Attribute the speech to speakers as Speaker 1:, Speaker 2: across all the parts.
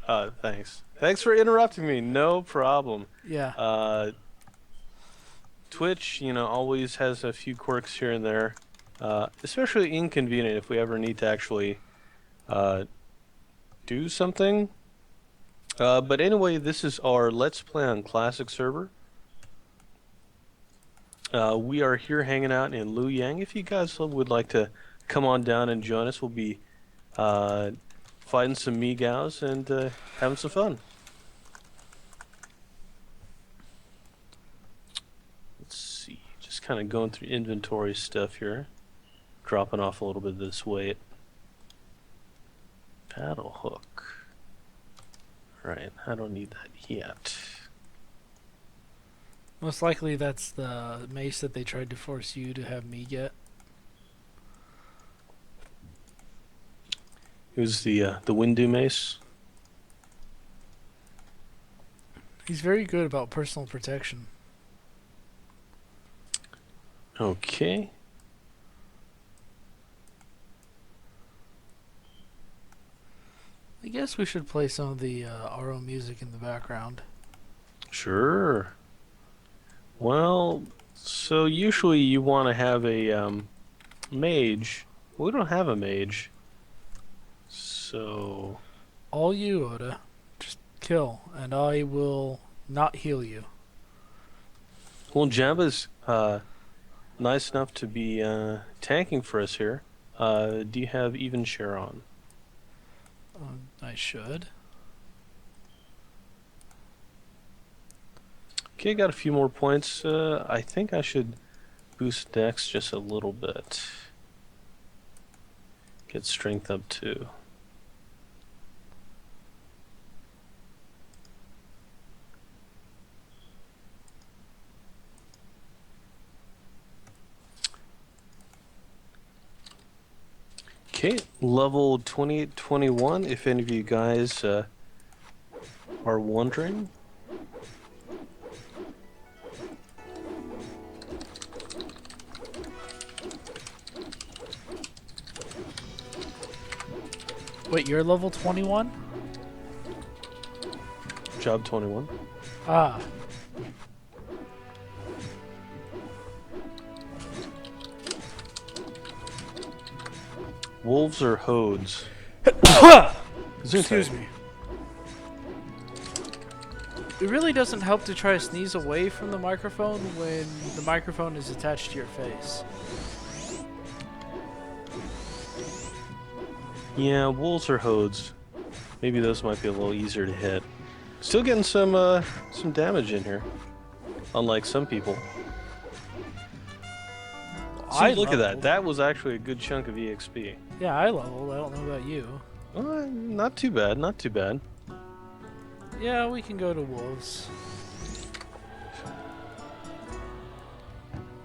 Speaker 1: Thanks. Thanks for interrupting me. No problem.
Speaker 2: Yeah.
Speaker 1: Uh, Twitch, always has a few quirks here and there. Especially inconvenient if we ever need to actually uh, do something. But anyway, this is our Let's Play on Classic server. We are here hanging out in Liu Yang. If you guys would like to come on down and join us, we'll be uh, fighting some Meegows and having some fun. Let's see, just kind of going through inventory stuff here. Dropping off a little bit of this weight. Paddle hook. Right, I don't need that yet.
Speaker 2: Most likely that's the mace that they tried to force you to have me get.
Speaker 1: Here's the Windu mace.
Speaker 2: He's very good about personal protection.
Speaker 1: Okay.
Speaker 2: I guess we should play some of the RO music in the background.
Speaker 1: Sure. Well, so usually you want to have a mage. We don't have a mage. So,
Speaker 2: All you, Oda. Just kill, and I will not heal you.
Speaker 1: well, Jabba's nice enough to be tanking for us here. Do you have even share on?
Speaker 2: I should.
Speaker 1: Okay, got a few more points. I think I should boost Dex just a little bit. Get strength up too. Okay, level 2821, if any of you guys are wondering.
Speaker 2: Wait, you're level 21?
Speaker 1: Job 21.
Speaker 2: Ah.
Speaker 1: Wolves or hodes?
Speaker 2: Excuse me. It really doesn't help to try to sneeze away from the microphone when the microphone is attached to your face.
Speaker 1: Yeah, wolves or hodes. Maybe those might be a little easier to hit. Still getting some damage in here. Unlike some people. See, look at that. That was actually a good chunk of EXP.
Speaker 2: Yeah, I leveled. I don't know about you.
Speaker 1: Not too bad, not too bad.
Speaker 2: Yeah, we can go to wolves.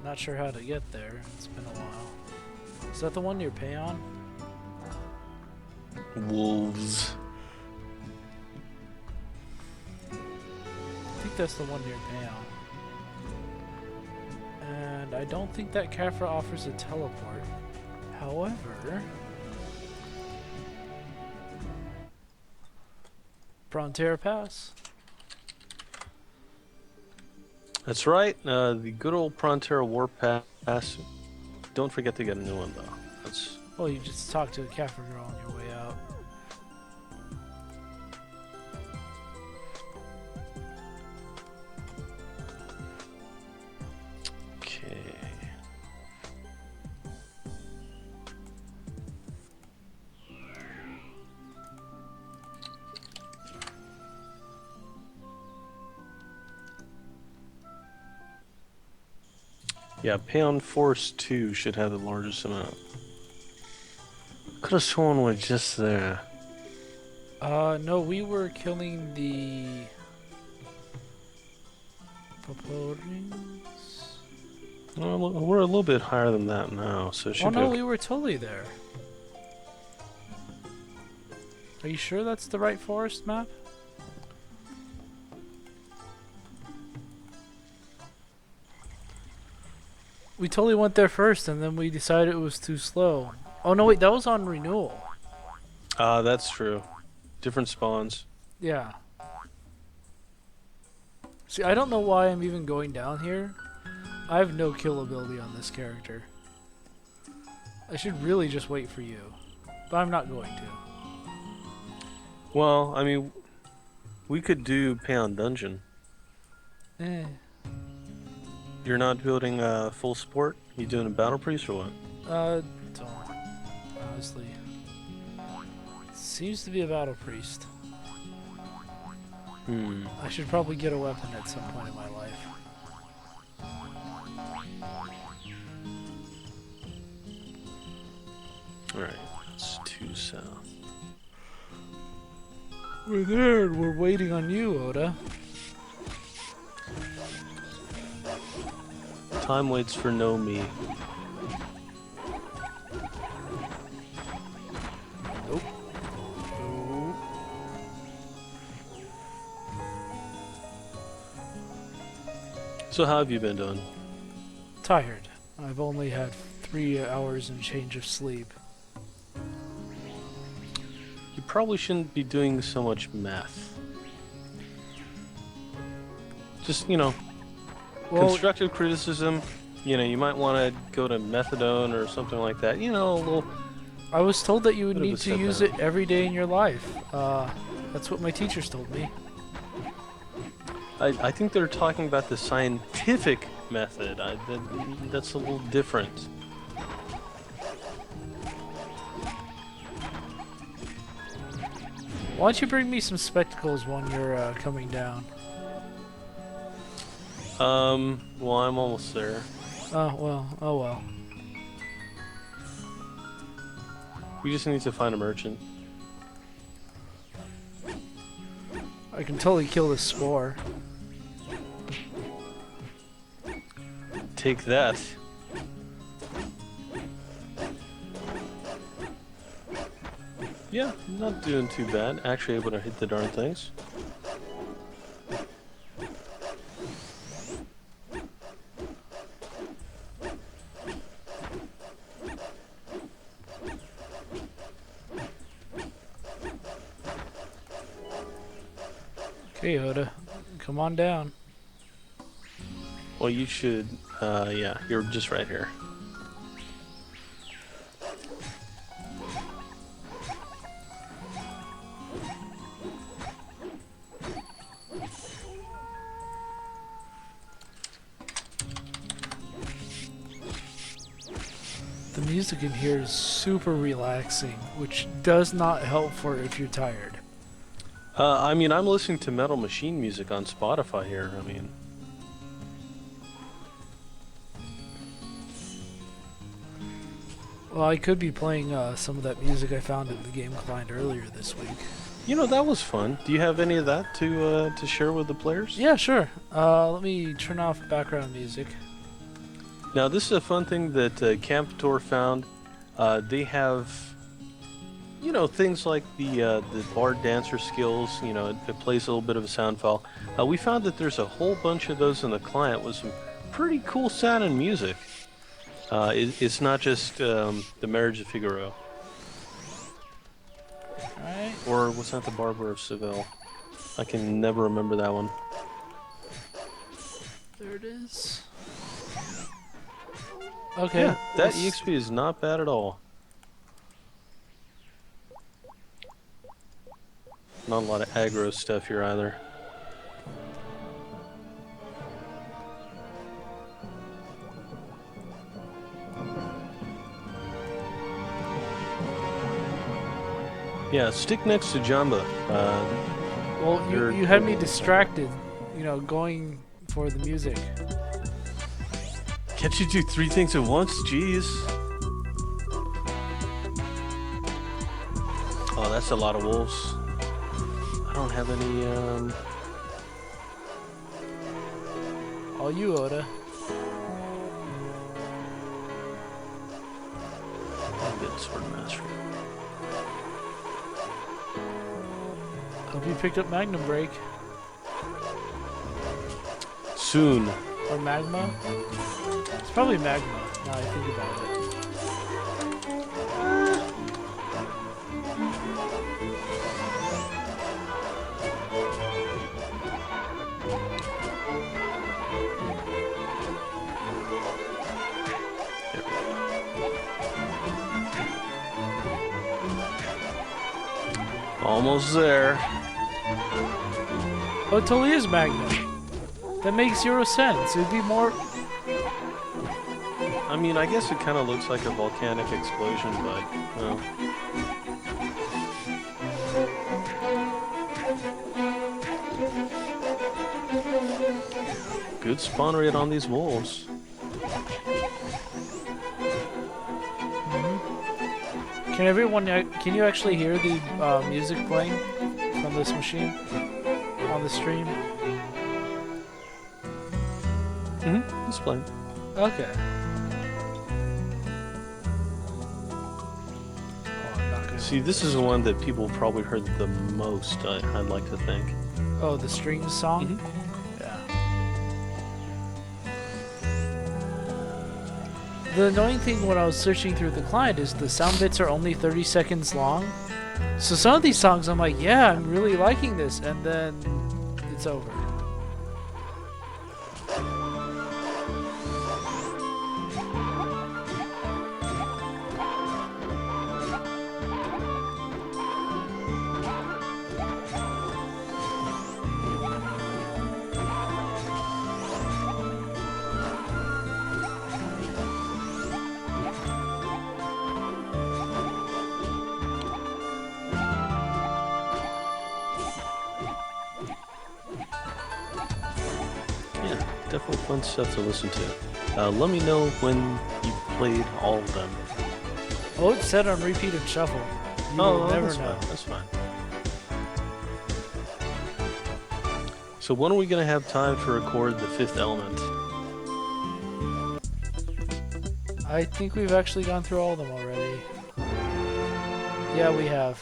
Speaker 2: Not sure how to get there. It's been a while. Is that the one near Payon?
Speaker 1: Wolves.
Speaker 2: I think that's the one near Payon. And I don't think that Kafra offers a teleport. However, Frontier Pass.
Speaker 1: That's right. The good old Prontera Warp Pass. Don't forget to get a new one though. That's
Speaker 2: Well, you just talk to a Kafra girl on your way out.
Speaker 1: okay. Yeah, Pound Force 2 should have the largest amount. Could have sworn we're just there.
Speaker 2: No, we were killing the Poporings.
Speaker 1: Well, we're a little bit higher than that now, so it should
Speaker 2: Oh
Speaker 1: be
Speaker 2: no,
Speaker 1: okay.
Speaker 2: we were totally there. Are you sure that's the right forest map? We totally went there first, and then we decided it was too slow. Oh no, wait, that was on renewal.
Speaker 1: That's true. Different spawns.
Speaker 2: Yeah. See, I don't know why I'm even going down here. I have no kill ability on this character. I should really just wait for you. But I'm not going to.
Speaker 1: Well, I mean, we could do Paon Dungeon.
Speaker 2: Eh.
Speaker 1: You're not building a full sport? You doing a battle priest or what?
Speaker 2: Don't. Honestly. Seems to be a battle priest.
Speaker 1: Hmm.
Speaker 2: I should probably get a weapon at some point in my life.
Speaker 1: Alright, it's 2 south.
Speaker 2: We're there and we're waiting on you, Oda.
Speaker 1: Time waits for no me.
Speaker 2: Nope. Nope.
Speaker 1: So how have you been doing?
Speaker 2: Tired. I've only had 3 hours and change of sleep.
Speaker 1: You probably shouldn't be doing so much math. Just, well, constructive criticism, you might want to go to methadone or something like that. A little...
Speaker 2: I was told that you would
Speaker 1: Bit of a
Speaker 2: need to
Speaker 1: step
Speaker 2: use
Speaker 1: down.
Speaker 2: it every day in your life. That's what my teachers told me.
Speaker 1: I think they're talking about the scientific method. That's a little different.
Speaker 2: Why don't you bring me some spectacles when you're coming down?
Speaker 1: Well, I'm almost there.
Speaker 2: Oh well.
Speaker 1: We just need to find a merchant.
Speaker 2: I can totally kill this spore.
Speaker 1: Take that. Yeah, not doing too bad. Actually able to hit the darn things.
Speaker 2: Okay, Oda. Come on down.
Speaker 1: Well, you should, yeah, you're just right here.
Speaker 2: The music in here is super relaxing, which does not help for if you're tired.
Speaker 1: I mean, I'm listening to Metal Machine music on Spotify here. I mean,
Speaker 2: Well, I could be playing some of that music I found in the game client earlier this week.
Speaker 1: that was fun. Do you have any of that to share with the players?
Speaker 2: Yeah, sure. Let me turn off background music.
Speaker 1: Now, this is a fun thing that Camp Tour found. They have, things like the bard dancer skills. It plays a little bit of a sound file. We found that there's a whole bunch of those in the client with some pretty cool sounding music. It's not just the Marriage of Figaro.
Speaker 2: Alright.
Speaker 1: Or was that the Barber of Seville? I can never remember that one.
Speaker 2: There it is. Okay.
Speaker 1: Yeah, that
Speaker 2: let's-
Speaker 1: EXP is not bad at all. Not a lot of aggro stuff here either. Yeah, stick next to Jamba.
Speaker 2: Well,
Speaker 1: you're-
Speaker 2: you had me distracted, going for the music.
Speaker 1: Can't you do 3 things at once? Jeez. Oh, that's a lot of wolves. I don't have any,
Speaker 2: All you, Oda.
Speaker 1: good sword mastery.
Speaker 2: Hope you picked up Magnum Break.
Speaker 1: Soon.
Speaker 2: Or Magma? It's probably Magma, now I think about it.
Speaker 1: Almost there.
Speaker 2: Oh, it totally is magma. That makes 0 sense. It'd be more.
Speaker 1: I mean, I guess it kind of looks like a volcanic explosion, but well. Good spawn rate on these wolves.
Speaker 2: Can everyone? Can you actually hear the music playing from this machine on the stream?
Speaker 1: It's playing.
Speaker 2: Okay.
Speaker 1: See, this is the one that people probably heard the most, I'd like to think.
Speaker 2: Oh, the strings song? Yeah. The annoying thing when I was searching through the client is the sound bits are only 30 seconds long. So some of these songs I'm like, yeah, I'm really liking this, and then it's over.
Speaker 1: Definitely fun stuff to listen to. Let me know when you've played all of them.
Speaker 2: Oh, it's set on repeat and shuffle. You will never
Speaker 1: that's
Speaker 2: know.
Speaker 1: fine. That's fine. So when are we going to have time to record the fifth element?
Speaker 2: I think we've actually gone through all of them already. Yeah, we have.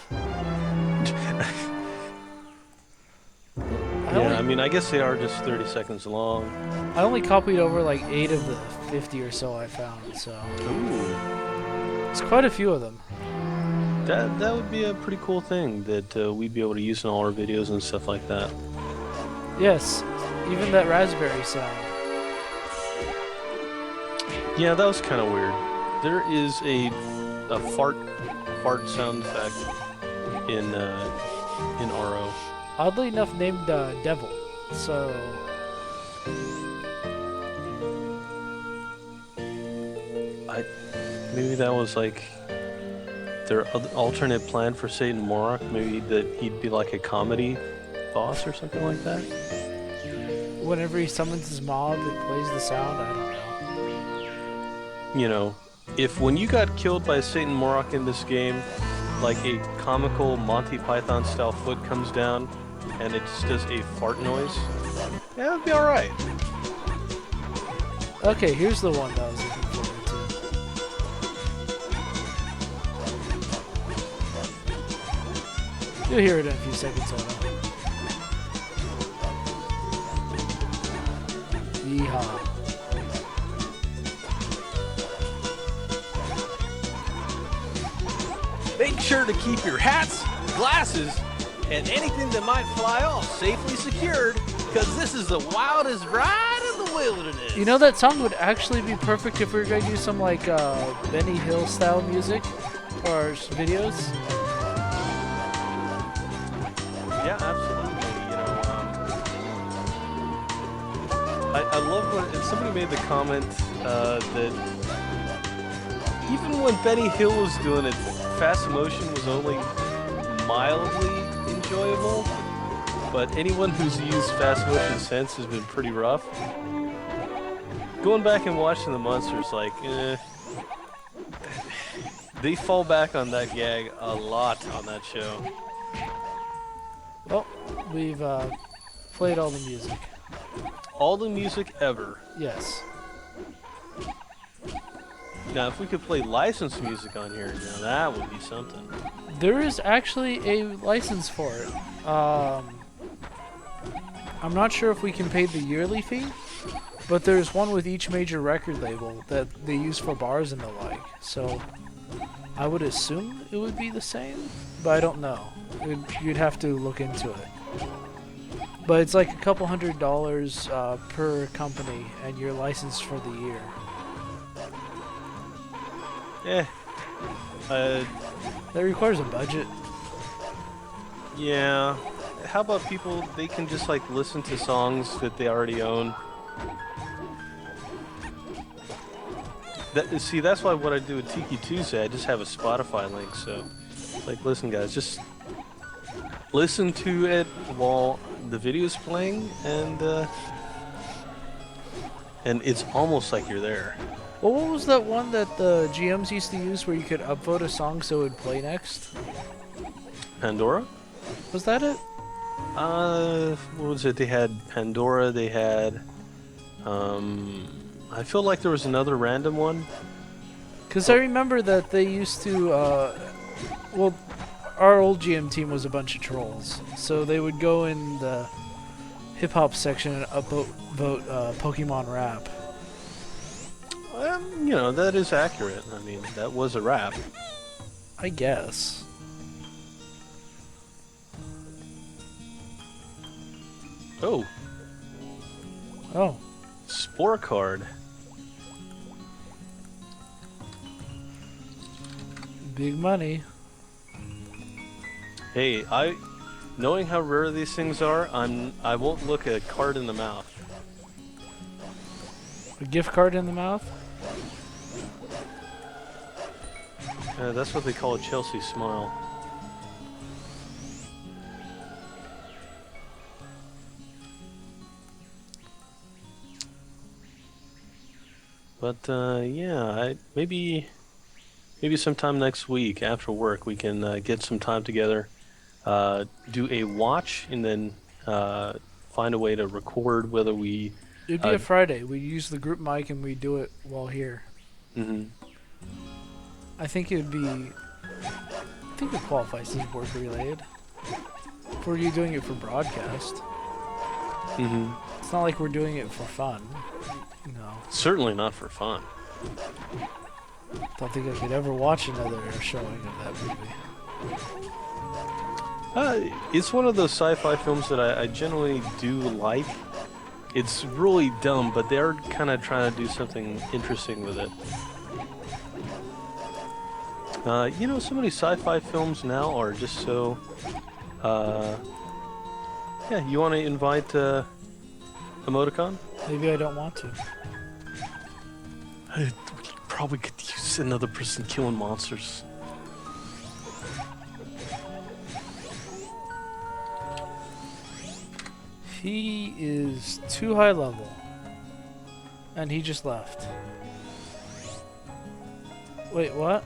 Speaker 1: I mean, I guess they are just 30 seconds long.
Speaker 2: I only copied over like 8 of the 50 or so I found, so...
Speaker 1: Ooh.
Speaker 2: It's quite a few of them.
Speaker 1: That would be a pretty cool thing that we'd be able to use in all our videos and stuff like that.
Speaker 2: Yes, even that raspberry sound.
Speaker 1: Yeah, that was kind of weird. There is a fart sound effect in RO.
Speaker 2: Oddly enough named Devil, so...
Speaker 1: Maybe that was like their alternate plan for Satan Morok. Maybe that he'd be like a comedy boss or something like that.
Speaker 2: Whenever he summons his mob, it plays the sound. I don't know.
Speaker 1: You know, if when you got killed by Satan Morok in this game, like a comical Monty Python style foot comes down and it just does a fart noise, that would be all right.
Speaker 2: Okay, here's the one that I was looking forward to. You'll hear it in a few seconds, Oda. Yeehaw.
Speaker 1: Make sure to keep your hats, glasses, and anything that might fly off safely secured, because this is the wildest ride in the wilderness.
Speaker 2: You know, that song would actually be perfect if we were going to do some like Benny Hill style music or videos.
Speaker 1: Yeah, absolutely. You know, I love when somebody made the comment that even when Benny Hill was doing it, fast motion was only mildly enjoyable, but anyone who's used fast motion since has been pretty rough. Going back and watching the monsters, like, they fall back on that gag a lot on that show.
Speaker 2: Well, we've played all the music.
Speaker 1: All the music ever.
Speaker 2: Yes.
Speaker 1: Now, if we could play licensed music on here, now that would be something.
Speaker 2: There is actually a license for it. I'm not sure if we can pay the yearly fee, but there's one with each major record label that they use for bars and the like. So I would assume it would be the same, but I don't know. You'd have to look into it. But it's like a couple $100 per company, and you're licensed for the year.
Speaker 1: Yeah.
Speaker 2: That requires a budget.
Speaker 1: Yeah. How about people, they can just like listen to songs that they already own? See, that's why what I do with Tiki Tuesday, I just have a Spotify link. So, like, listen, guys, just listen to it while the video is playing, and it's almost like you're there.
Speaker 2: Well, what was that one that the GMs used to use where you could upvote a song so it would play next?
Speaker 1: Pandora?
Speaker 2: Was that it?
Speaker 1: What was it? They had Pandora. They had, I feel like there was another random one.
Speaker 2: Because I remember that they used to, well, our old GM team was a bunch of trolls. So they would go in the hip-hop section and upvote Pokemon rap.
Speaker 1: You know, that is accurate. I mean, that was a rap.
Speaker 2: I guess.
Speaker 1: Oh,
Speaker 2: Oh.
Speaker 1: Spore card.
Speaker 2: Big money.
Speaker 1: Hey, knowing how rare these things are, I won't look a card in the mouth.
Speaker 2: A gift card in the mouth?
Speaker 1: That's what they call a Chelsea smile. But yeah, maybe sometime next week after work we can get some time together, do a watch, and then find a way to record whether we.
Speaker 2: It'd be a Friday. We use the group mic and we do it while here.
Speaker 1: Mm-hmm.
Speaker 2: I think it qualifies as work related. For you doing it for broadcast.
Speaker 1: Mm-hmm.
Speaker 2: It's not like we're doing it for fun. No.
Speaker 1: Certainly not for fun.
Speaker 2: Don't think I could ever watch another showing of that movie.
Speaker 1: It's one of those sci-fi films that I generally do like. It's really dumb, but they're kind of trying to do something interesting with it. You know, so many sci-fi films now are just so... yeah, you want to invite Emoticon?
Speaker 2: Maybe I don't want to.
Speaker 1: I probably could use another person killing monsters.
Speaker 2: He is too high level. And he just left. Wait, what?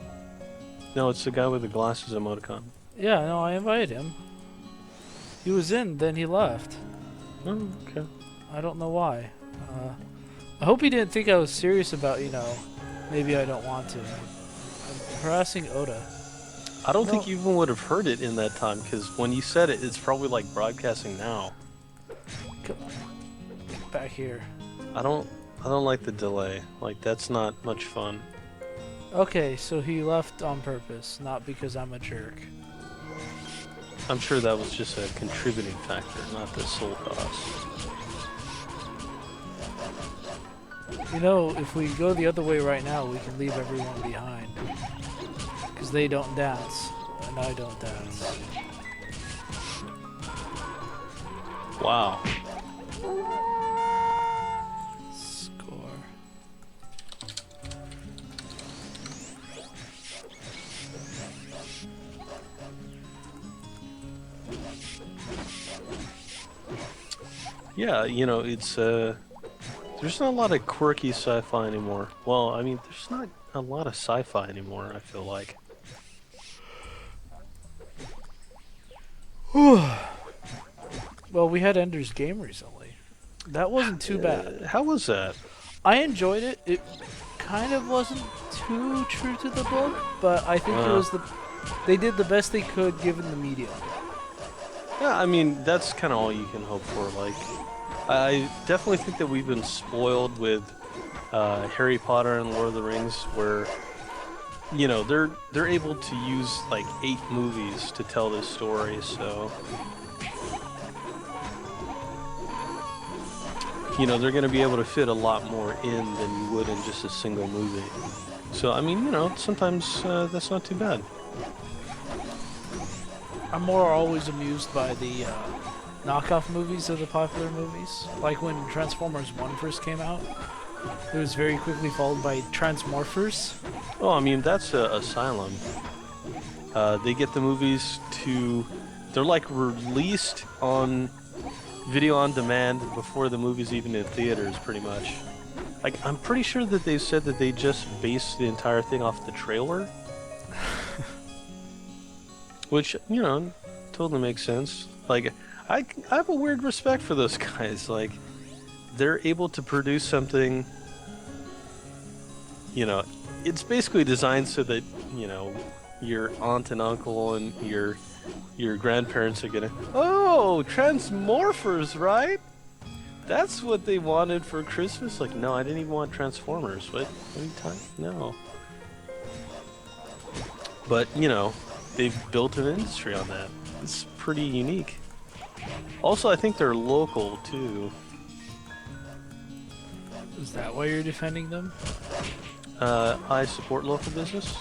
Speaker 1: No, it's the guy with the glasses emoticon.
Speaker 2: Yeah, no, I invited him. He was in, then he left.
Speaker 1: Oh, okay.
Speaker 2: I don't know why. I hope he didn't think I was serious about, maybe I don't want to. I'm harassing Oda.
Speaker 1: I don't think you even would have heard it in that time, because when you said it, it's probably like broadcasting now.
Speaker 2: Get back here.
Speaker 1: I don't like the delay. Like, that's not much fun.
Speaker 2: Okay, so he left on purpose, not because I'm a jerk.
Speaker 1: I'm sure that was just a contributing factor, not the sole cause.
Speaker 2: If we go the other way right now, we can leave everyone behind. Because they don't dance, and I don't dance.
Speaker 1: Wow.
Speaker 2: Score.
Speaker 1: Yeah, it's there's not a lot of quirky sci-fi anymore. Well, I mean, there's not a lot of sci-fi anymore, I feel like.
Speaker 2: Well, we had Ender's Game recently. That wasn't too bad.
Speaker 1: How was that?
Speaker 2: I enjoyed it. It kind of wasn't too true to the book, but I think it was they did the best they could given the medium.
Speaker 1: Yeah, I mean, that's kind of all you can hope for. Like, I definitely think that we've been spoiled with Harry Potter and Lord of the Rings, where they're able to use like 8 movies to tell this story. So they're going to be able to fit a lot more in than you would in just a single movie. So I mean, sometimes that's not too bad.
Speaker 2: I'm more always amused by the knockoff movies of the popular movies. Like when Transformers 1 first came out, it was very quickly followed by Transmorphers.
Speaker 1: Oh, I mean, that's Asylum. They get the movies to... They're like released on video on demand before the movie's even in theaters, pretty much. Like, I'm pretty sure that they said that they just based the entire thing off the trailer. Which, you know, totally makes sense. Like, I have a weird respect for those guys. Like, they're able to produce something, you know, it's basically designed so that, you know, your aunt and uncle and your grandparents are gonna, oh, Transmorphers, right? That's what they wanted for Christmas? Like, no, I didn't even want Transformers. What are you talking? No. But, you know, they've built an industry on that. It's pretty unique. Also, I think they're local, too.
Speaker 2: Is that why you're defending them?
Speaker 1: I support local business.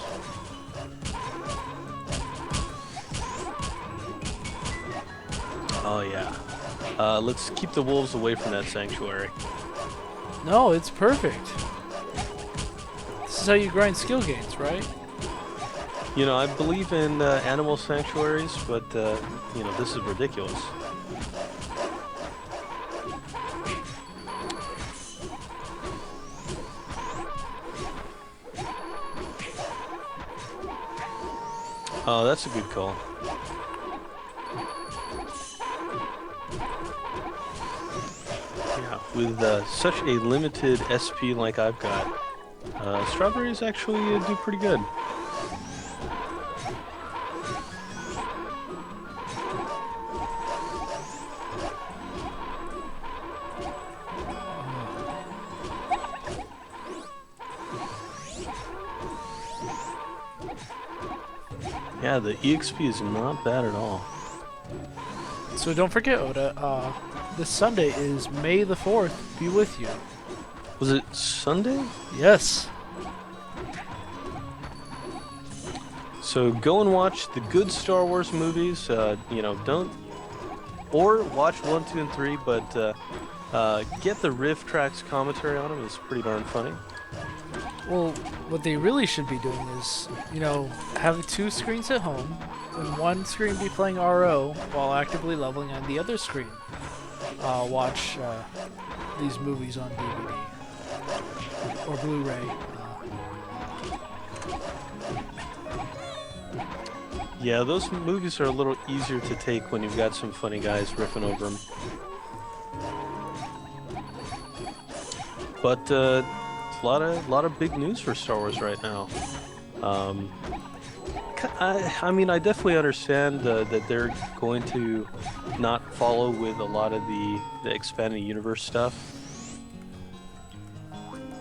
Speaker 1: Oh, yeah. Let's keep the wolves away from that sanctuary.
Speaker 2: No, it's perfect. This is how you grind skill gains, right?
Speaker 1: You know, I believe in animal sanctuaries, but, you know, this is ridiculous. Oh, that's a good call. Yeah, with such a limited SP like I've got, strawberries actually do pretty good. Yeah, the EXP is not bad at all.
Speaker 2: So don't forget, Oda, this Sunday is May the 4th. Be with you.
Speaker 1: Was it Sunday?
Speaker 2: Yes.
Speaker 1: So go and watch the good Star Wars movies. You know, don't... Or watch 1, 2, and 3, but get the Riff Tracks commentary on them. It's pretty darn funny.
Speaker 2: Well, what they really should be doing is, you know, have 2 screens at home, and one screen be playing RO while actively leveling, and the other screen watch these movies on DVD or Blu-ray.
Speaker 1: Yeah, those movies are a little easier to take when you've got some funny guys riffing over them. But it's a lot of big news for Star Wars right now. I mean, I definitely understand that they're going to not follow with a lot of the expanded universe stuff.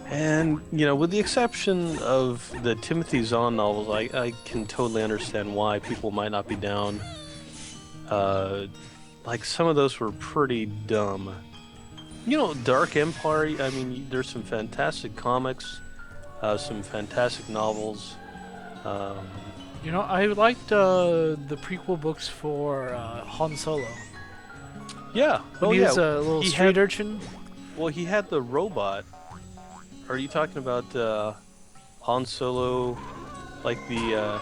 Speaker 1: And, you know, with the exception of the Timothy Zahn novels, I can totally understand why people might not be down. Like, some of those were pretty dumb. You know, Dark Empire, I mean, there's some fantastic comics, some fantastic novels.
Speaker 2: You know, I liked the prequel books for Han Solo.
Speaker 1: Yeah.
Speaker 2: When he was a little street urchin.
Speaker 1: Well, he had the robot. Are you talking about Han Solo, like the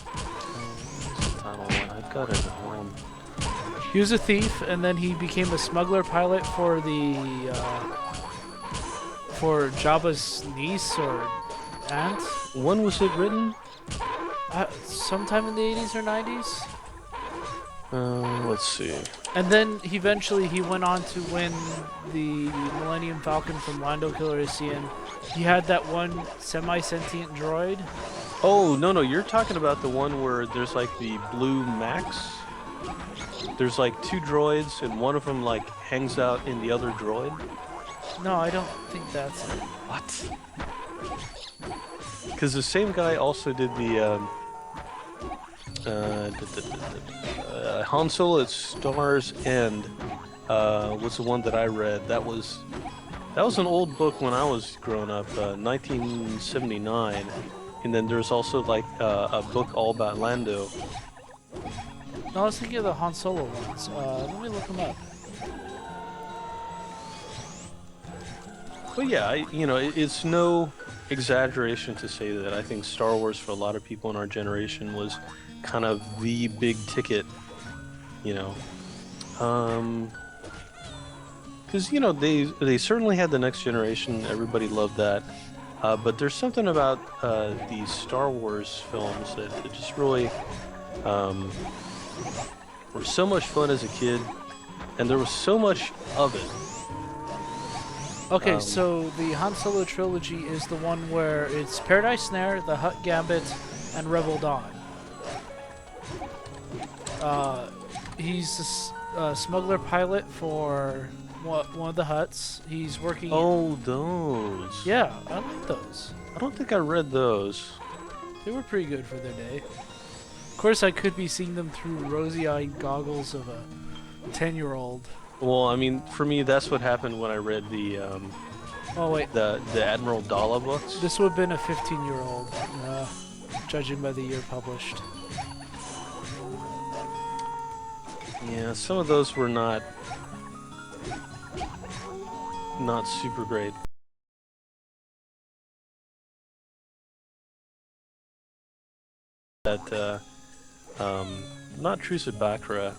Speaker 1: what's the title one? I've got it at home.
Speaker 2: He was a thief, and then he became a smuggler pilot for the for Jabba's niece or aunt.
Speaker 1: When was it written?
Speaker 2: Sometime in the 80s or 90s.
Speaker 1: Let's see.
Speaker 2: And then eventually he went on to win the Millennium Falcon from Lando Calrissian. He had that one semi-sentient droid.
Speaker 1: Oh, no, you're talking about the one where there's like the blue Max. There's like 2 droids and one of them like hangs out in the other droid.
Speaker 2: No, I don't think that's it.
Speaker 1: What? Because the same guy also did the Han Solo at Star's End was the one that I read. That was an old book when I was growing up, 1979. And then there's also like a book all about Lando.
Speaker 2: No, I was thinking of the Han Solo ones. Let me look them up.
Speaker 1: But yeah, it's no exaggeration to say that I think Star Wars for a lot of people in our generation was kind of the big ticket, you know. Because they certainly had the next generation. Everybody loved that. But there's something about these Star Wars films that just really um, were so much fun as a kid, and there was so much of it.
Speaker 2: Okay,
Speaker 1: Um,
Speaker 2: so the Han Solo trilogy is the one where it's Paradise Snare, The Hutt Gambit, and Rebel Dawn. He's a smuggler pilot for one of the Hutts. He's working.
Speaker 1: oh, those.
Speaker 2: Yeah, I like those.
Speaker 1: I don't think I read those.
Speaker 2: They were pretty good for their day. Of course, I could be seeing them through rosy-eyed goggles of a 10-year-old.
Speaker 1: Well, I mean, for me, that's what happened when I read
Speaker 2: Oh wait,
Speaker 1: the Admiral Dalla books.
Speaker 2: this would have been a 15-year-old, judging by the year published.
Speaker 1: Yeah, some of those were not super great. That not Truce at Baccarat,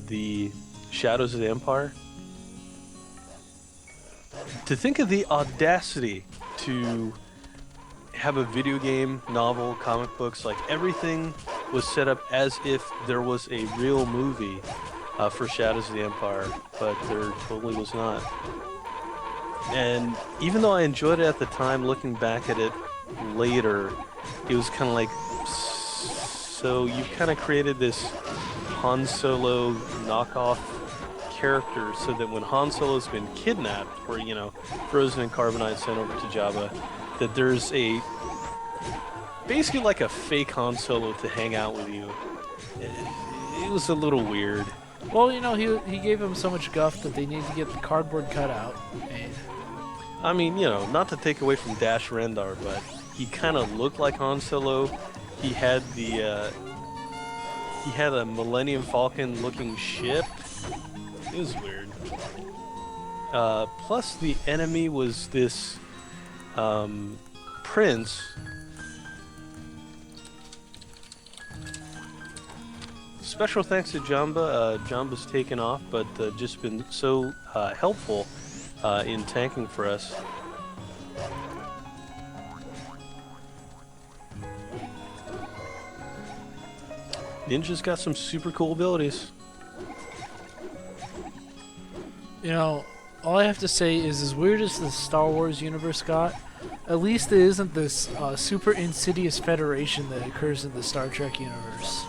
Speaker 1: the Shadows of the Empire. To think of the audacity to have a video game, novel, comic books, like everything was set up as if there was a real movie for Shadows of the Empire, but there totally was not. And even though I enjoyed it at the time, looking back at it later, it was kind of like, so you kind of created this Han Solo knockoff character so that when Han Solo's been kidnapped or, frozen in carbonite sent over to Jabba, that there's basically like a fake Han Solo to hang out with you. It was a little weird.
Speaker 2: Well, he gave him so much guff that they need to get the cardboard cutout made.
Speaker 1: I mean, not to take away from Dash Rendar, but he kind of looked like Han Solo. He had a Millennium Falcon looking ship. It was weird. Plus the enemy was this prince. Special thanks to Jamba. Jamba's taken off, but just been so helpful in tanking for us. Ninja's got some super cool abilities.
Speaker 2: All I have to say is, as weird as the Star Wars universe got, at least it isn't this super insidious federation that occurs in the Star Trek universe.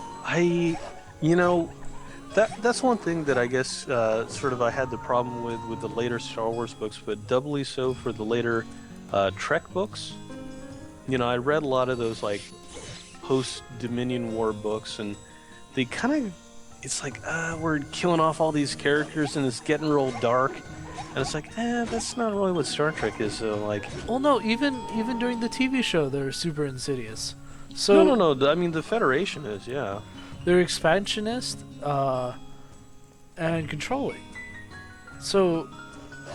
Speaker 1: That's one thing that I guess sort of I had the problem with the later Star Wars books, but doubly so for the later Trek books. I read a lot of those like post-Dominion War books, and they kind of, it's like, we're killing off all these characters and it's getting real dark. And it's like, that's not really what Star Trek is, so like...
Speaker 2: Well, no, even during the TV show, they're super insidious. So
Speaker 1: No, I mean, the Federation is, yeah.
Speaker 2: They're expansionist and controlling. So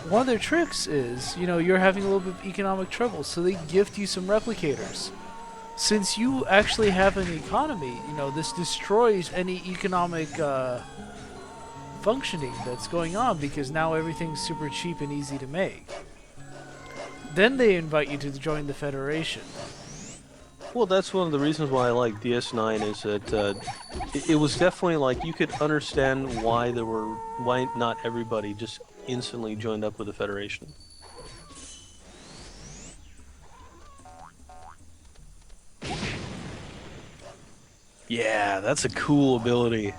Speaker 2: one of their tricks is, you're having a little bit of economic trouble, so they gift you some replicators. Since you actually have an economy, this destroys any economic functioning that's going on, because now everything's super cheap and easy to make. Then they invite you to join the Federation.
Speaker 1: Well, that's one of the reasons why I like DS9 is that it was definitely like you could understand why not everybody just instantly joined up with the Federation. Yeah, that's a cool ability.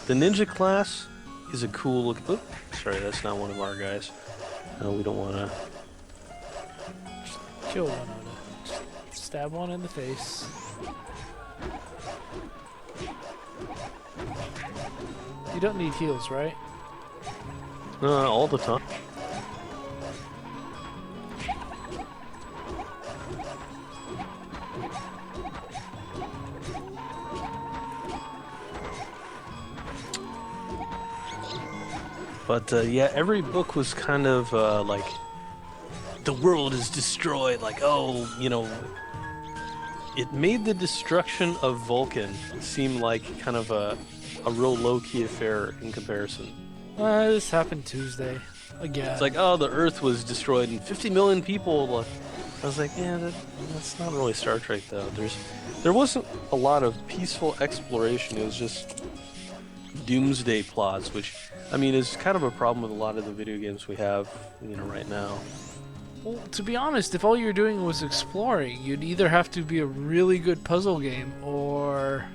Speaker 1: The ninja class is a cool look. Oop, sorry, that's not one of our guys. No, we don't want to.
Speaker 2: Kill one of them. Stab one in the face. You don't need heals, right?
Speaker 1: All the time. But yeah, every book was kind of like the world is destroyed. Like, oh, it made the destruction of Vulcan seem like kind of a real low key affair in comparison.
Speaker 2: This happened Tuesday.
Speaker 1: It's
Speaker 2: Again.
Speaker 1: like, oh, the Earth was destroyed and 50 million people. I was like, yeah, that's not really Star Trek though. There wasn't a lot of peaceful exploration. It was just doomsday plots, which I mean is kind of a problem with a lot of the video games we have, right now.
Speaker 2: Well, to be honest, if all you're doing was exploring, you'd either have to be a really good puzzle game or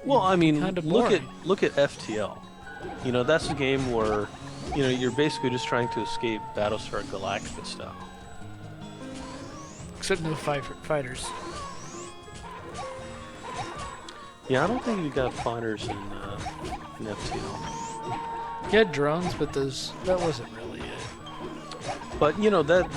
Speaker 1: Well, I mean,
Speaker 2: kind of
Speaker 1: look
Speaker 2: boring.
Speaker 1: at FTL. That's a game where you're basically just trying to escape Battlestar Galactica stuff.
Speaker 2: Except no fighters.
Speaker 1: Yeah, I don't think you got fighters in FTL.
Speaker 2: You had drones, but that wasn't really it.
Speaker 1: But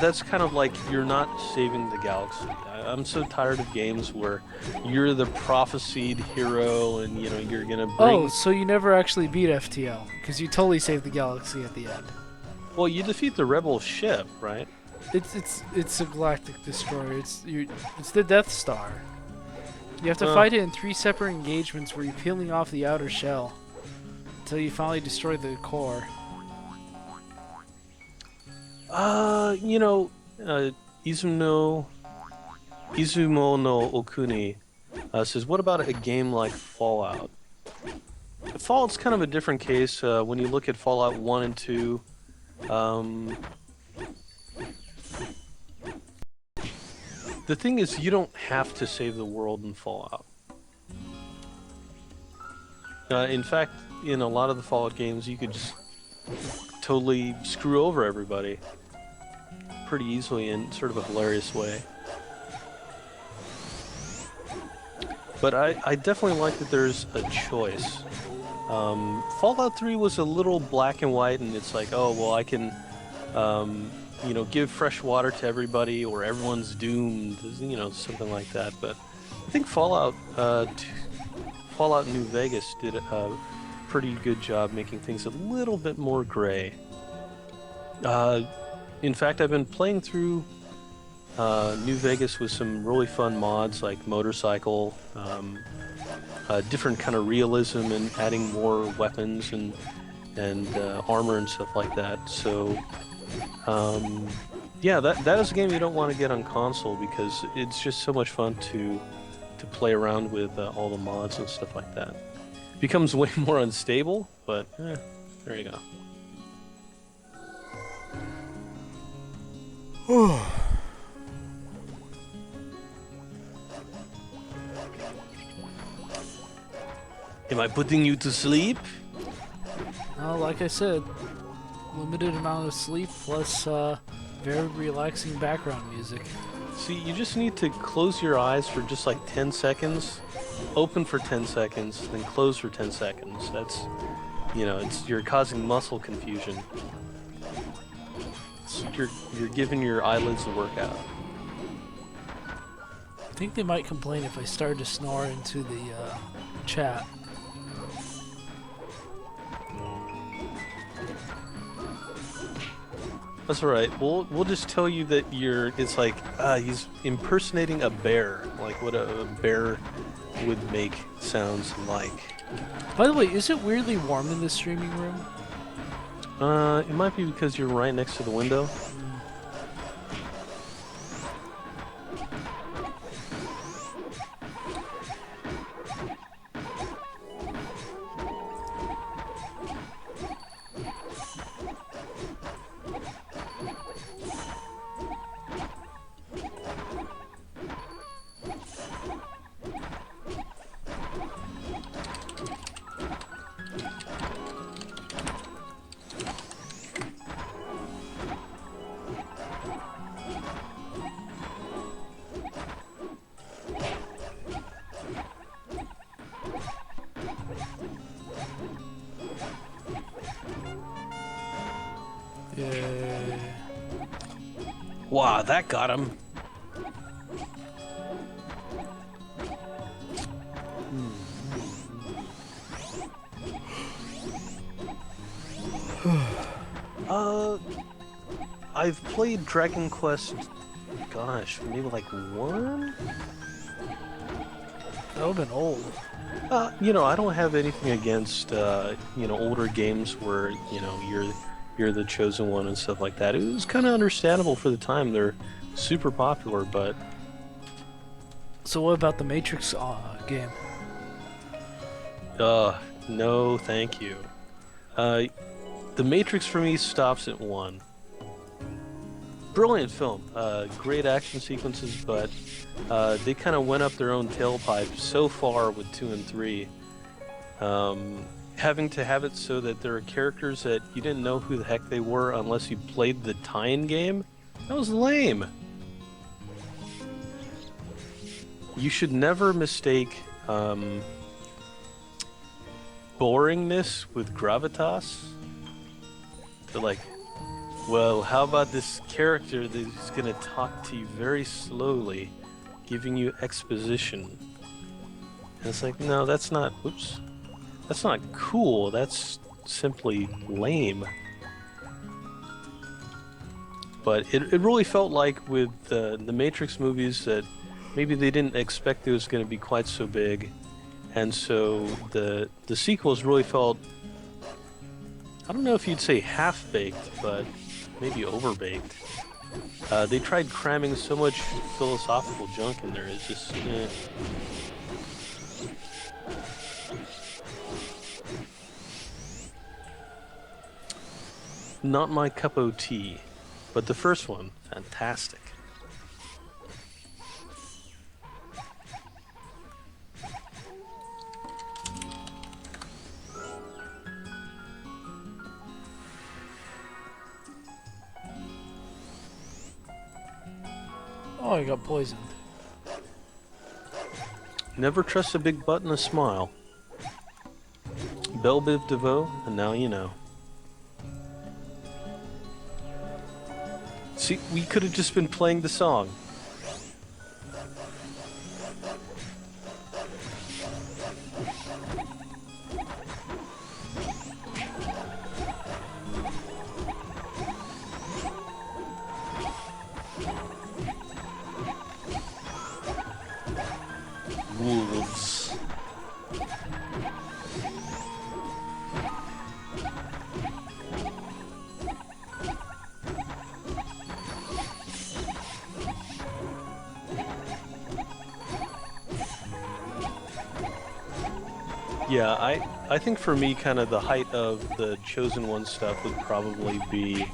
Speaker 1: that's kind of like you're not saving the galaxy. I'm so tired of games where you're the prophesied hero and you're gonna bring.
Speaker 2: Oh, so you never actually beat FTL because you totally saved the galaxy at the end.
Speaker 1: Well, you defeat the rebel ship, right?
Speaker 2: It's a galactic destroyer. It's the Death Star. You have to fight it in 3 separate engagements where you're peeling off the outer shell until you finally destroy the core.
Speaker 1: Izumo no Okuni says, what about a game like Fallout? Fallout's kind of a different case. When you look at Fallout 1 and 2, the thing is, you don't have to save the world in Fallout. In fact, in a lot of the Fallout games, you could just totally screw over everybody pretty easily in sort of a hilarious way. But I definitely like that there's a choice. Fallout 3 was a little black and white, and it's like, oh, well, I can, give fresh water to everybody, or everyone's doomed, something like that. But I think Fallout New Vegas did a pretty good job making things a little bit more gray. In fact, I've been playing through New Vegas with some really fun mods like motorcycle, different kind of realism, and adding more weapons and armor and stuff like that. So, yeah, that is a game you don't want to get on console because it's just so much fun to play around with all the mods and stuff like that. It becomes way more unstable, but there you go. Am I putting you to sleep?
Speaker 2: Like I said, limited amount of sleep plus very relaxing background music.
Speaker 1: See, you just need to close your eyes for just like 10 seconds, open for 10 seconds, then close for 10 seconds. That's, you're causing muscle confusion. You're giving your eyelids a workout.
Speaker 2: I think they might complain if I started to snore into the chat.
Speaker 1: That's all right. We'll just tell you that it's like he's impersonating a bear, like what a bear would make sounds like.
Speaker 2: By the way, is it weirdly warm in this streaming room?
Speaker 1: It might be because you're right next to the window.
Speaker 2: Yeah.
Speaker 1: Wow, that got him. Uh, I've played Dragon Quest, gosh, maybe like one?
Speaker 2: That would have been old.
Speaker 1: I don't have anything against older games where, you're the chosen one and stuff like that. It was kind of understandable for the time. They're super popular, but
Speaker 2: So what about the Matrix game?
Speaker 1: no, thank you. Uh, The Matrix for me stops at one. Brilliant film, great action sequences, but they kind of went up their own tailpipe so far with 2 and 3. Having to have it so that there are characters that you didn't know who the heck they were unless you played the tie-in game, that was lame. You should never mistake boringness with gravitas. They're like, well, how about this character that's gonna talk to you very slowly, giving you exposition? And it's like, no, that's not, whoops, that's not cool, that's simply lame. But it really felt like with the Matrix movies that maybe they didn't expect it was going to be quite so big, and so the sequels really felt, I don't know if you'd say half-baked, but maybe overbaked. They tried cramming so much philosophical junk in there, it's just, not my cup of tea. But the first one, fantastic.
Speaker 2: Oh, I got poisoned.
Speaker 1: Never trust a big butt and a smile. Belle Biv DeVoe, and now you know. See, we could have just been playing the song. Wolves. Yeah, I think for me, kind of the height of the Chosen One stuff would probably be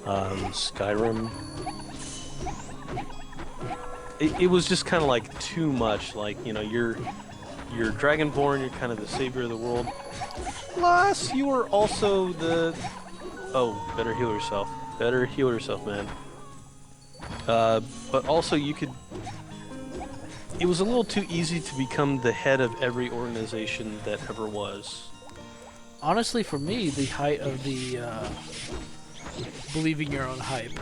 Speaker 1: Skyrim. It was just kind of like too much. Like, you're Dragonborn, you're kind of the savior of the world. Plus, you were also the... Oh, better heal yourself. Better heal yourself, man. But also you could... It was a little too easy to become the head of every organization that ever was.
Speaker 2: Honestly, for me, the height of the believing your own hype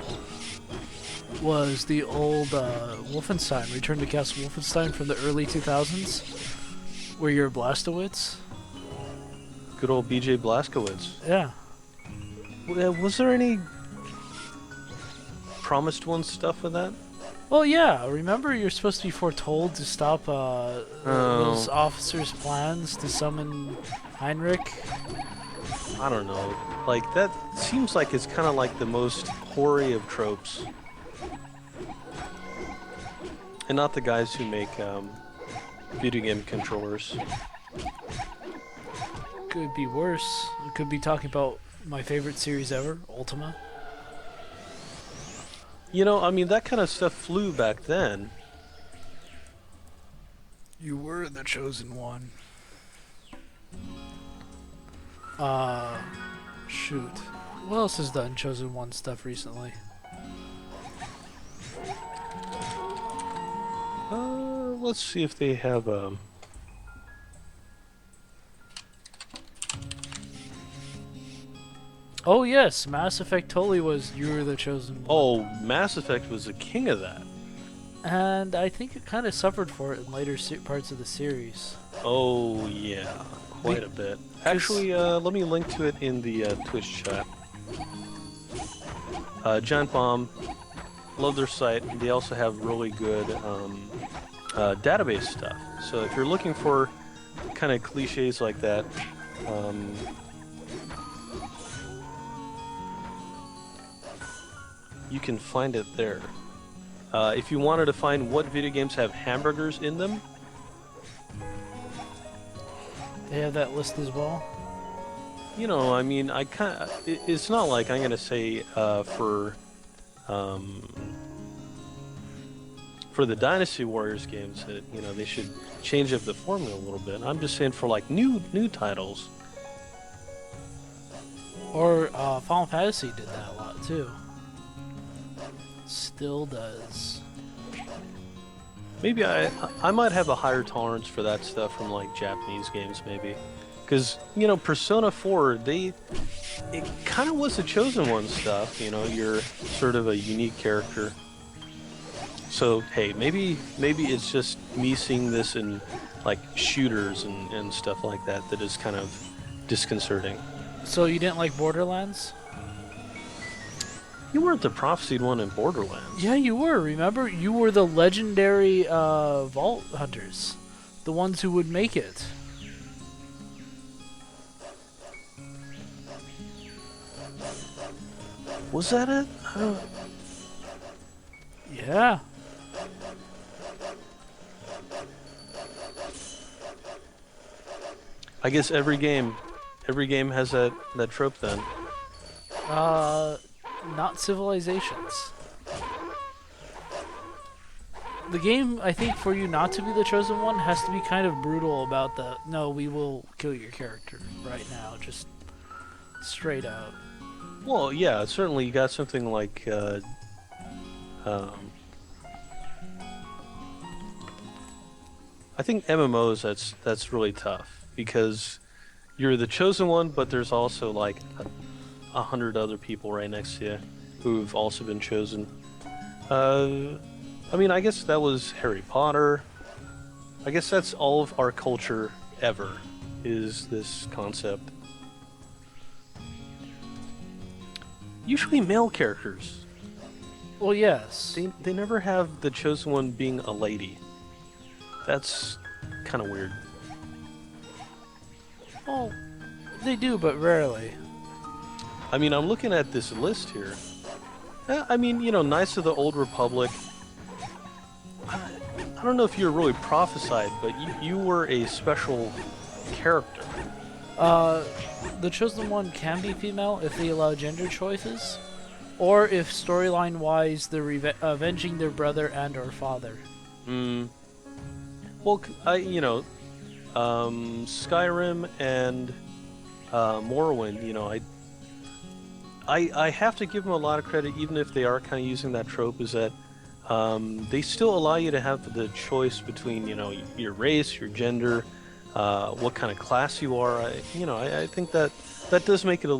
Speaker 2: was the old Wolfenstein, Return to Castle Wolfenstein from the early 2000s, where you're Blastowitz.
Speaker 1: Good old BJ Blazkowicz.
Speaker 2: Yeah.
Speaker 1: Was there any Promised One stuff with that?
Speaker 2: Well, yeah. Remember, you're supposed to be foretold to stop those officers' plans to summon Heinrich.
Speaker 1: I don't know. Like, that seems like it's kind of like the most hoary of tropes. And not the guys who make video game controllers.
Speaker 2: Could be worse. We could be talking about my favorite series ever, Ultima.
Speaker 1: I mean, that kind of stuff flew back then.
Speaker 2: You were the chosen one. Shoot. What else has done chosen one stuff recently?
Speaker 1: Let's see if they have
Speaker 2: Oh yes, Mass Effect totally was you were the chosen one.
Speaker 1: Oh, Mass Effect was the king of that.
Speaker 2: And I think it kind of suffered for it in later parts of the series.
Speaker 1: Oh, yeah. quite a bit. Actually, let me link to it in the Twitch chat. Giant Bomb, love their site. They also have really good database stuff. So if you're looking for kind of cliches like that, you can find it there. If you wanted to find what video games have hamburgers in them,
Speaker 2: They have that list as well.
Speaker 1: you know, I mean, it's not like I'm gonna say for the Dynasty Warriors games that they should change up the formula a little bit. I'm just saying for like new titles.
Speaker 2: Or Final Fantasy did that a lot too. Still does.
Speaker 1: Maybe I might have a higher tolerance for that stuff from like Japanese games, maybe, because Persona 4 it kind of was the chosen one stuff. You're sort of a unique character. So hey, maybe it's just me seeing this in like shooters and stuff like that is kind of disconcerting.
Speaker 2: So you didn't like Borderlands?
Speaker 1: You weren't the prophesied one in Borderlands.
Speaker 2: Yeah, you were. Remember, you were the legendary vault hunters, the ones who would make it.
Speaker 1: Was that it?
Speaker 2: Yeah.
Speaker 1: I guess every game has that trope then.
Speaker 2: Not Civilizations. The game, I think, for you not to be the chosen one has to be kind of brutal about no, we will kill your character right now, just straight out.
Speaker 1: Well, yeah, certainly you got something like I think MMOs that's really tough because you're the chosen one, but there's also like 100 other people right next to you who've also been chosen. I mean, I guess that was Harry Potter. I guess that's all of our culture ever, is this concept. Usually male characters.
Speaker 2: Well, yes.
Speaker 1: They never have the chosen one being a lady. That's kind of weird.
Speaker 2: Well, they do, but rarely.
Speaker 1: I mean, I'm looking at this list here. I mean, Knights of the Old Republic. I don't know if you're really prophesied, but you were a special character.
Speaker 2: The chosen one can be female if they allow gender choices, or if storyline-wise they're avenging their brother and or father.
Speaker 1: Well, Skyrim and Morrowind, I have to give them a lot of credit, even if they are kind of using that trope, is that they still allow you to have the choice between, your race, your gender, what kind of class you are. I think that does make it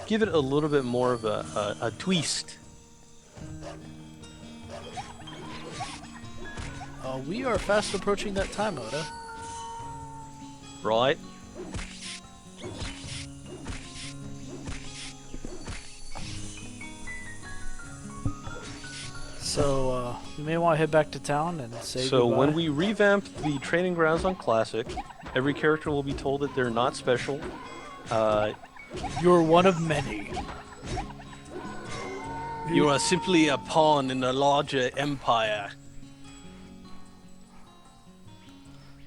Speaker 1: give it a little bit more of a twist.
Speaker 2: We are fast approaching that time, Oda.
Speaker 1: Right?
Speaker 2: So, we may want to head back to town and say goodbye.
Speaker 1: When we revamp the training grounds on Classic, every character will be told that they're not special.
Speaker 2: You're one of many.
Speaker 1: You are simply a pawn in a larger empire.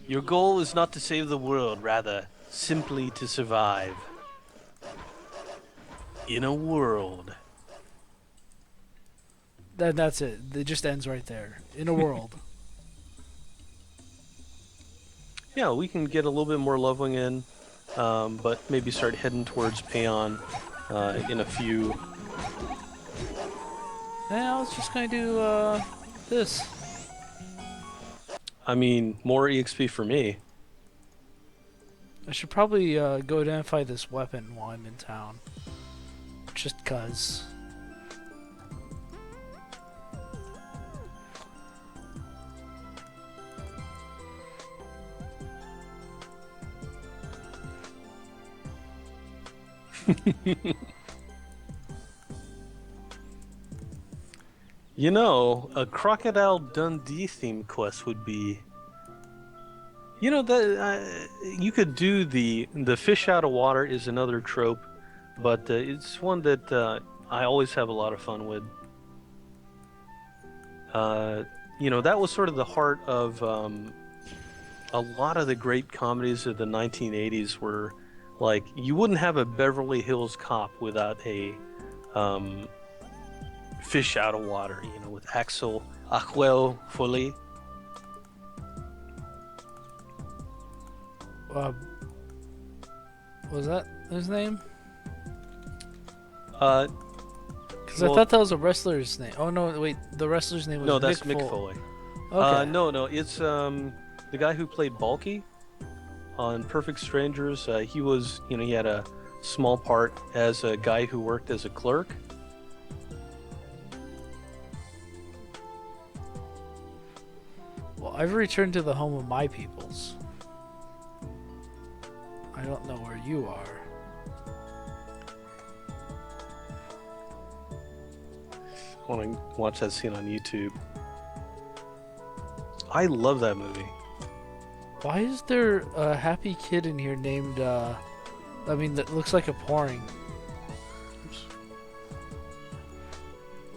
Speaker 1: Your goal is not to save the world, rather, simply to survive. In a world.
Speaker 2: That's it. It just ends right there. In a world.
Speaker 1: Yeah, we can get a little bit more leveling in, but maybe start heading towards Payon in a few.
Speaker 2: Yeah, I was just gonna do this.
Speaker 1: I mean, more EXP for me.
Speaker 2: I should probably go identify this weapon while I'm in town. Just cause.
Speaker 1: You know, a Crocodile Dundee themed quest would be. You know that you could do the fish out of water is another trope, but it's one that I always have a lot of fun with. Uh, you know, that was sort of the heart of a lot of the great comedies of the 1980s were like you wouldn't have a Beverly Hills Cop without a um, fish out of water, you know, with Axel Foley.
Speaker 2: Uh, was that his name?
Speaker 1: Uh,
Speaker 2: Because I thought that was a wrestler's name. Oh no, wait, the wrestler's name was
Speaker 1: no, that's
Speaker 2: Mick
Speaker 1: Mick
Speaker 2: Foley.
Speaker 1: Foley.
Speaker 2: Okay.
Speaker 1: No, it's the guy who played Balky on Perfect Strangers. He was, you know, he had a small part as a guy who worked as a clerk.
Speaker 2: Well, I've returned to the home of my peoples. I don't know where you are.
Speaker 1: I want to watch that scene on YouTube. I love that movie.
Speaker 2: Why is there a happy kid in here named, I mean, that looks like a pouring?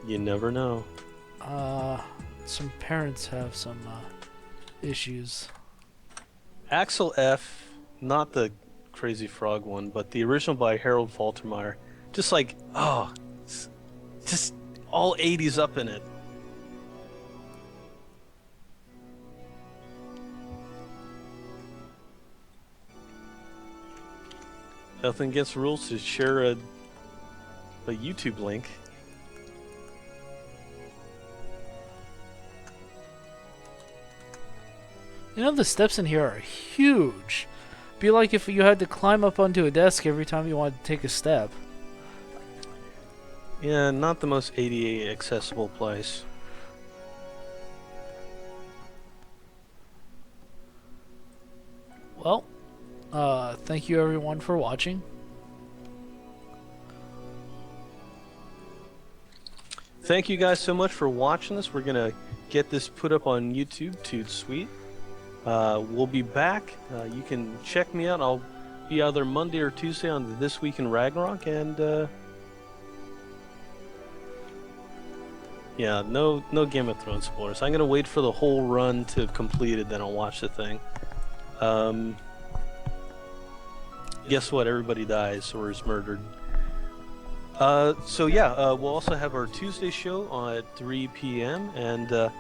Speaker 1: You never know.
Speaker 2: Some parents have some, issues.
Speaker 1: Axel F, not the Crazy Frog one, but the original by Harold Faltermeyer. Just like, oh, just all 80s up in it. Nothing against the rules to share a YouTube link.
Speaker 2: You know, the steps in here are huge. Be like if you had to climb up onto a desk every time you wanted to take a step.
Speaker 1: Yeah, not the most ADA accessible place.
Speaker 2: Well, thank you everyone for watching.
Speaker 1: Thank you guys so much for watching this. We're gonna get this put up on YouTube, Toot Sweet. We'll be back. You can check me out. I'll be either Monday or Tuesday on the This Week in Ragnarok, and yeah, no Game of Thrones spoilers. I'm gonna wait for the whole run to have completed, then I'll watch the thing. Guess what? Everybody dies or is murdered. So yeah, we'll also have our Tuesday show at 3 p.m. and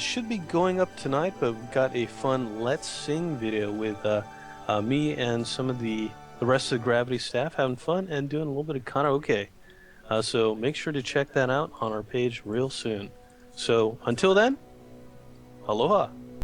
Speaker 1: should be going up tonight, but we've got a fun Let's Sing video with me and some of the rest of the Gravity staff having fun and doing a little bit of karaoke. So make sure to check that out on our page real soon. So until then, aloha.